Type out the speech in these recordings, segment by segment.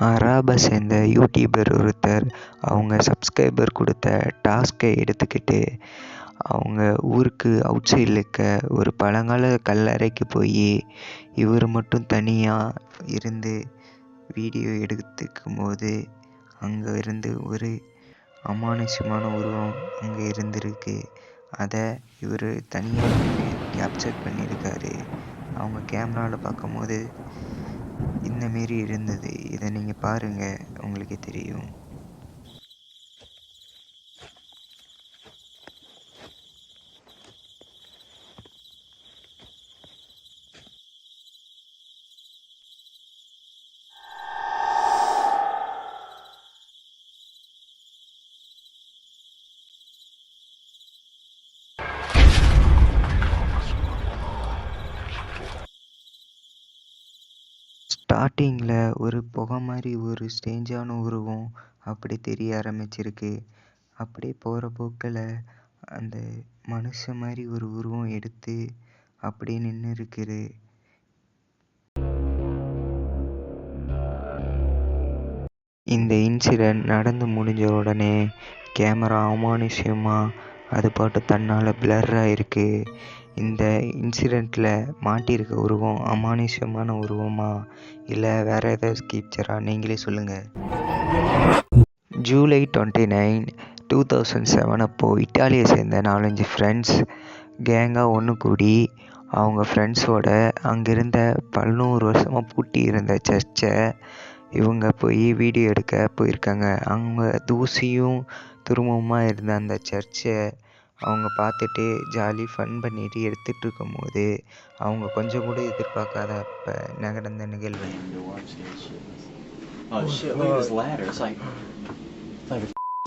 அராபை சேர்ந்த யூடியூபர் ஒருத்தர் அவங்க சப்ஸ்கிரைபர் கொடுத்த டாஸ்க்கை எடுத்துக்கிட்டு அவங்க ஊருக்கு அவுட் சைடில் இருக்க ஒரு பழங்கால கல்லறைக்கு போய் இவர் மட்டும் தனியாக இருந்து வீடியோ எடுத்துக்கும் போது அங்கே இருந்து ஒரு அமானுஷ்யமான உருவம் அங்கே இருந்திருக்கு. அதை இவர் தனியாக கேப்சர் பண்ணியிருக்காரு. அவங்க கேமராவில் பார்க்கும்போது இந்தமாரி இருந்தது. இதை நீங்கள் பாருங்கள், உங்களுக்கே தெரியும். ஸ்டார்டிங்கில் ஒரு புகை மாதிரி ஒரு ஸ்ட்ரேஞ்சான உருவம் அப்படி தெரிய ஆரம்பிச்சிருக்கு. அப்படியே போகிற போக்கில் அந்த மனுஷன் மாதிரி ஒரு உருவம் எடுத்து அப்படியே நின்று இருக்குது. இந்த இன்சிடெண்ட் நடந்து முடிஞ்ச உடனே கேமரா அமானுஷ்யமாக அது பாட்டு தன்னால் பிளர் ஆகிருக்கு. இந்த இன்சிடெண்ட்டில் மாட்டியிருக்க உருவம் அமானுஷ்யமான உருவமா இல்லை வேறு ஏதாவது ஸ்கீப்சரா, நீங்களே சொல்லுங்கள். ஜூலை 29, 2007 அப்போது இட்டாலியை சேர்ந்த 4-5 ஃப்ரெண்ட்ஸ் கேங்காக ஒன்று கூடி அவங்க ஃப்ரெண்ட்ஸோட அங்கிருந்த 100 வருஷமாக பூட்டி இருந்த சர்ச்சை இவங்க போய் வீடியோ எடுக்க போயிருக்காங்க. அவங்க தூசியும் துருவமாக இருந்த அந்த சர்ச்சை அவங்க பார்த்துட்டு ஜாலி ஃபன் பண்ணிட்டு எடுத்துகிட்டு இருக்கும்போது அவங்க கொஞ்சம் கூட எதிர்பார்க்காதப்ப நடந்த நிகழ்வு. Oh shit, look at this ladder. It's like a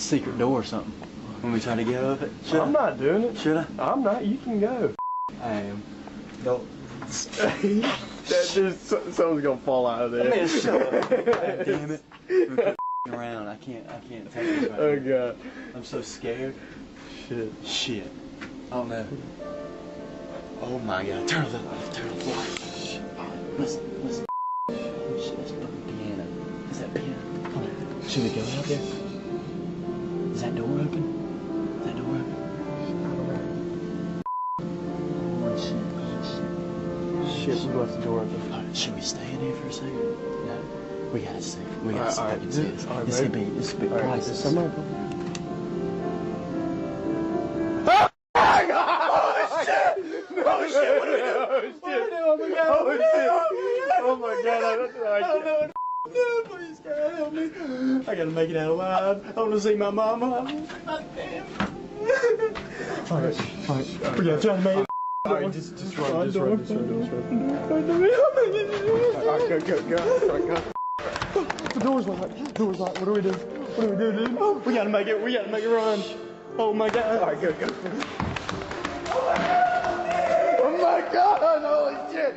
secret door or something. When we try to get up it. I'm not doing it. Should I? I'm not. You can go. I am. No. Something's gonna fall out of there. Man, shut up. God damn it. We're around. I can't take this right Oh now. god. I'm so scared. Shit. Oh no. Oh my god. Turn the light. Listen. Oh shit, that's fucking piano. Is that piano? Hold on. Should we go out there? Is that door open? Oh Shit, we left the door open. should we stay in here for a second? No. We gotta stay. We gotta see if I can see this. Alright, This could be Alright, priceless. is somebody? Oh my god, Please, God, help me. I gotta make it out alive. I wanna see my mama. God damn. Alright. We gotta try to make it. Alright, just run. Alright, go. The door's locked. What do we do? Dude? We gotta make it run. Oh my god. Alright, go. Oh my god, holy shit.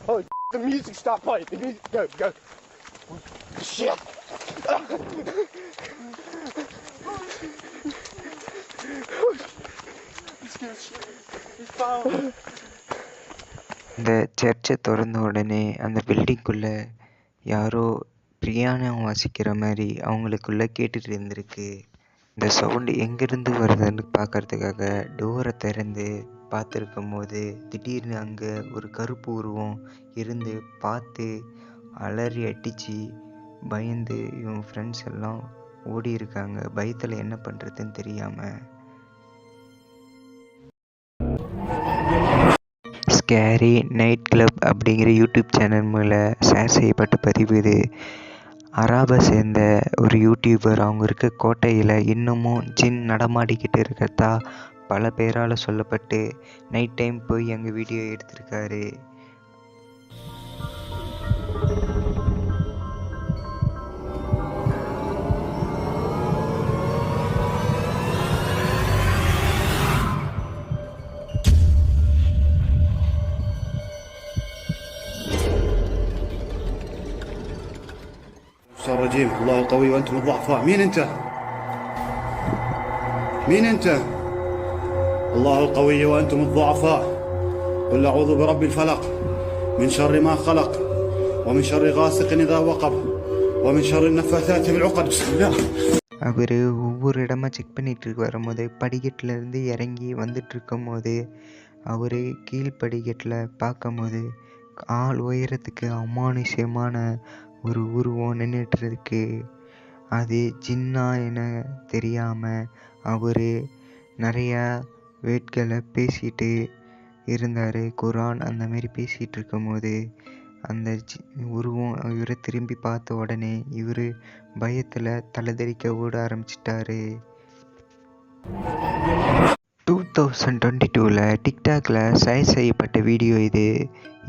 Holy the music stopped playing. The music, go. Shit. இந்த சர்ச்சை திறந்த உடனே அந்த பில்டிங்குள்ளே யாரோ பிரியாணம் வாசிக்கிற மாதிரி அவங்களுக்குள்ளே கேட்டுட்டு இருந்திருக்கு. இந்த சவுண்டு எங்கேருந்து வருதுன்னு பார்க்கறதுக்காக டோரை திறந்து பார்த்துருக்கும் போது திடீர்னு அங்கே ஒரு கருப்பு உருவம் இருந்து பார்த்து அலறி அடித்து பயந்து இவங்க ஃப்ரெண்ட்ஸ் எல்லாம் ஓடி இருக்காங்க, பயத்தில் என்ன பண்ணுறதுன்னு தெரியாமல். ஸ்கேரி நைட் கிளப் அப்படிங்கிற யூடியூப் சேனல் மூலம் ஷேர் செய்யப்பட்ட பதிவு இது. அராபை சேர்ந்த ஒரு யூடியூபர் அவங்க இருக்க கோட்டையில் இன்னமும் ஜின் நடமாடிக்கிட்டு இருக்கிறதா பல பேரால் சொல்லப்பட்டு நைட் டைம் போய் அங்கே வீடியோ எடுத்திருக்காரு. الرجيم الله القوي وانتم الضعفاء. مين انت الله القوي وانتم الضعفاء. قل اعوذ برب الفلق من شر ما خلق ومن شر غاسق إذا وقب ومن شر النفاثات في العقد بسم الله. அவர் ஒவ்வொரு இடமா செக் பண்ணிட்டு வரும்போது படிக்கட்டிலேருந்து இறங்கி வந்துட்டு இருக்கும்போது அவர் கீழ்படிக்கட்டில் பார்க்கும்போது ஆள் உயரத்துக்கு அமானுஷ்யமான ஒரு உருவம் நின்றுட்டு இருக்கு. அது ஜின்னா என தெரியாமல் அவர் நிறையா வேட்களை பேசிட்டு இருந்தார். குரான் அந்த மாதிரி பேசிகிட்டு இருக்கும்போது அந்த உருவம் இவரை திரும்பி பார்த்த உடனே இவர் பயத்தில் தலைதெறிக்க ஓட ஆரம்பிச்சிட்டாரு. 2022 டிக்டாக்ல ஷேர் செய்யப்பட்ட வீடியோ இது.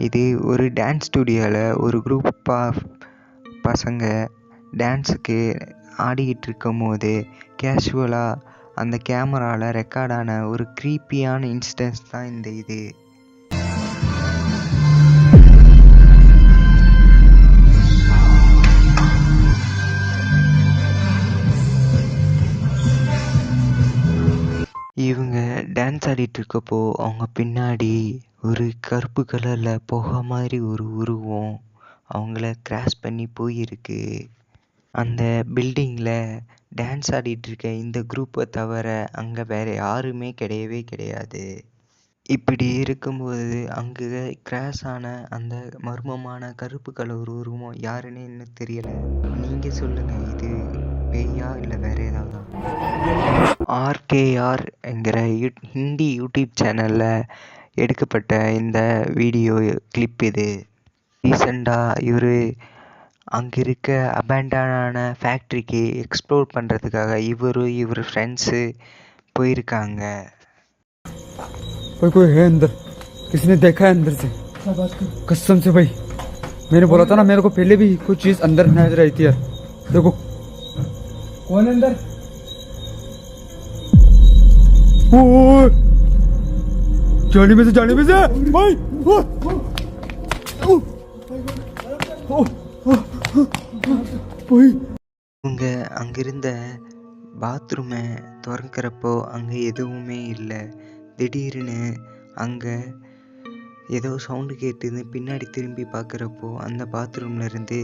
இது ஒரு டான்ஸ் ஸ்டுடியோவில் ஒரு குரூப் ஆஃப் பசங்க டான்ஸுக்கு ஆடிக்கிட்டு இருக்கும் போது கேஷுவலாக அந்த கேமராவில் ரெக்கார்டான ஒரு க்ரீப்பியான இன்சிடென்ட்ஸ் தான் இந்த இது. இவங்க டான்ஸ் ஆடிட்டு இருக்கப்போ அவங்க பின்னாடி ஒரு கருப்பு கலரில் புகை மாதிரி ஒரு உருவம் அவங்கள கிராஸ் பண்ணி போயிருக்கு. அந்த பில்டிங்கில் டான்ஸ் ஆடிட்டு இருக்க இந்த குரூப்பை தவிர அங்கே வேறு யாருமே கிடையவே கிடையாது. இப்படி இருக்கும்போது அங்கே கிராஸ் ஆன அந்த மர்மமான கருப்பு கலர் உருவம் யாருன்னு இன்னும் தெரியலை. நீங்கள் சொல்லுங்கள், இது பேயா இல்லை வேற ஏதாவது? ஆர்கேஆர் என்கிற ஹிந்தி யூடியூப் சேனலில் எடுக்கப்பட்ட இந்த வீடியோ கிளிப் இது. ரீசெண்டாக இவர் அங்கே இருக்க அபேண்டனான ஃபேக்ட்ரிக்கு எக்ஸ்ப்ளோர் பண்ணுறதுக்காக இவர் ஃப்ரெண்ட்ஸு போயிருக்காங்க. कोई है अंदर, किसने देखा है अंदर से? कसम से भाई, मैंने बोला था ना, मेरे को पहले भी कुछ चीज अंदर नजर आई थी यार. देखो कौन है अंदर? जाने में से भाई. இவங்க அங்கிருந்த பாத்ரூமை திறக்கிறப்போ அங்கே எதுவுமே இல்லை. திடீர்னு அங்கே ஏதோ சவுண்டு கேட்டுது. பின்னாடி திரும்பி பார்க்குறப்போ அந்த பாத்ரூமில் இருந்து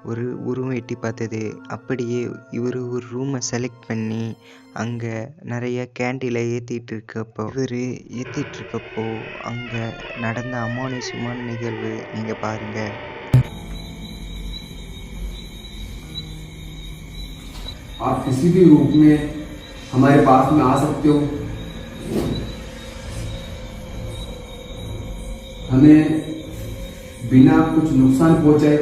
ஒரு உருவம் எட்டி பார்த்தது. அப்படியே இவர் ஒரு ரூமை செலக்ட் பண்ணி அங்கே நிறைய கேண்டிலை ஏற்றிட்டு இருக்கப்போ அங்கே நடந்த அமானுஷ்யமான நிகழ்வு நீங்கள் பாருங்கள். आप किसी भी रूप में हमारे पास में आ सकते हो. हमें बिना कुछ नुकसान पहुंचाए